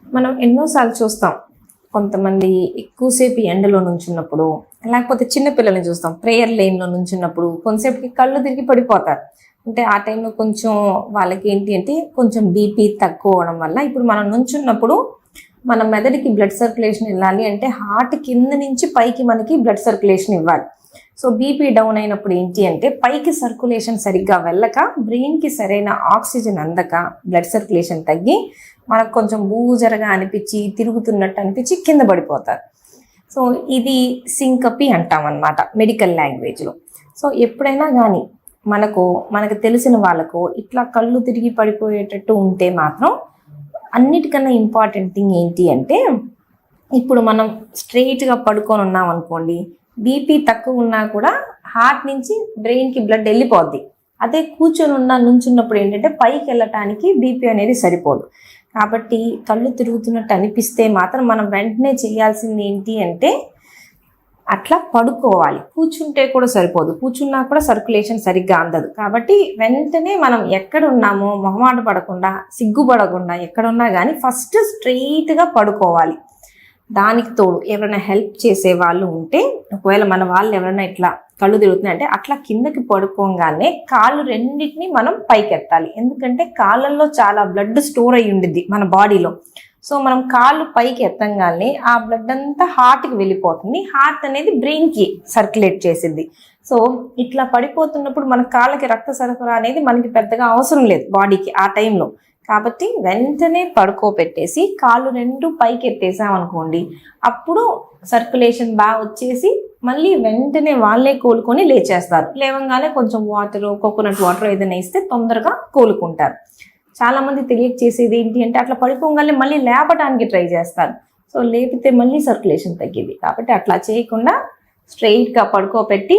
మనం ఎన్నోసార్లు చూస్తాం. కొంతమంది ఎక్కువసేపు ఎండలో నుంచున్నప్పుడు, లేకపోతే చిన్న పిల్లల్ని చూస్తాం ప్రేయర్ లైన్లో నుంచున్నప్పుడు కొంతసేపుకి కళ్ళు తిరిగి పడిపోతారు. అంటే ఆ టైంలో కొంచెం వాళ్ళకి ఏంటి అంటే కొంచెం బీపీ తక్కువ అవడం వల్ల ఇప్పుడు మనం నుంచున్నప్పుడు మన మెదడుకి బ్లడ్ సర్క్యులేషన్ వెళ్ళాలి అంటే హార్ట్ కింద నుంచి పైకి మనకి బ్లడ్ సర్క్యులేషన్ ఇవ్వాలి. సో బీపీ డౌన్ అయినప్పుడు ఏంటి అంటే పైకి సర్క్యులేషన్ సరిగ్గా వెళ్ళక బ్రెయిన్కి సరైన ఆక్సిజన్ అందక బ్లడ్ సర్క్యులేషన్ తగ్గి మనకు కొంచెం బూజరగా అనిపించి తిరుగుతున్నట్టు అనిపించి కింద పడిపోతారు. సో ఇది సింకపీ అంటాం అన్నమాట మెడికల్ లాంగ్వేజ్లో. సో ఎప్పుడైనా కానీ మనకు తెలిసిన వాళ్ళకు ఇట్లా కళ్ళు తిరిగి పడిపోయేటట్టు ఉంటే మాత్రం అన్నిటికన్నా ఇంపార్టెంట్ థింగ్ ఏంటి అంటే ఇప్పుడు మనం స్ట్రెయిట్గా పడుకొని ఉన్నాం అనుకోండి, బీపీ తక్కువ ఉన్నా కూడా హార్ట్ నుంచి బ్రెయిన్కి బ్లడ్ వెళ్ళిపోద్ది. అదే కూర్చొని నుంచున్నప్పుడు ఏంటంటే పైకి వెళ్ళటానికి బీపీ అనేది సరిపోదు. కాబట్టి కళ్ళు తిరుగుతున్నట్టు అనిపిస్తే మాత్రం మనం వెంటనే చేయాల్సింది ఏంటి అంటే అట్లా పడుకోవాలి. కూర్చుంటే కూడా సరిపోదు, కూర్చున్నా కూడా సర్క్యులేషన్ సరిగ్గా అందదు. కాబట్టి వెంటనే మనం ఎక్కడ ఉన్నామో మొహమాట పడకుండా సిగ్గుపడకుండా ఎక్కడున్నా కానీ ఫస్ట్ స్ట్రెయిట్గా పడుకోవాలి. దానికి తోడు ఎవరైనా హెల్ప్ చేసే వాళ్ళు ఉంటే, ఒకవేళ మన వాళ్ళు ఎవరైనా ఇట్లా కళ్ళు తిరుగుతున్నాయి అంటే అట్లా కిందకి పడుకోగానే కాళ్ళు రెండింటిని మనం పైకెత్తాలి. ఎందుకంటే కాళ్ళల్లో చాలా బ్లడ్ స్టోర్ అయ్యి ఉండిద్ది మన బాడీలో. సో మనం కాళ్ళు పైకి ఎత్తంగానే ఆ బ్లడ్ అంతా హార్ట్కి వెళ్ళిపోతుంది. హార్ట్ అనేది బ్రెయిన్కి సర్క్యులేట్ చేసిద్ది. సో ఇట్లా పడిపోతున్నప్పుడు మన కాళ్ళకి రక్త సరఫరా అనేది మనకి పెద్దగా అవసరం లేదు బాడీకి ఆ టైంలో. కాబట్టి వెంటనే పడుకోబెట్టేసి కాళ్ళు రెండు పైకి ఎత్తేసామనుకోండి, అప్పుడు సర్క్యులేషన్ బాగా వచ్చేసి మళ్ళీ వెంటనే వాళ్ళే కోలుకొని లేచేస్తారు. లేవంగానే కొంచెం వాటర్, కోకోనట్ వాటర్ ఏదైనా ఇస్తే తొందరగా కోలుకుంటారు. చాలామంది తెలియచేసేది ఏంటి అంటే అట్లా పడిపోగానే మళ్ళీ లేపడానికి ట్రై చేస్తారు. సో లేపితే మళ్ళీ సర్క్యులేషన్ తగ్గిద్ది. కాబట్టి అట్లా చేయకుండా స్ట్రెయిట్గా పడుకోబెట్టి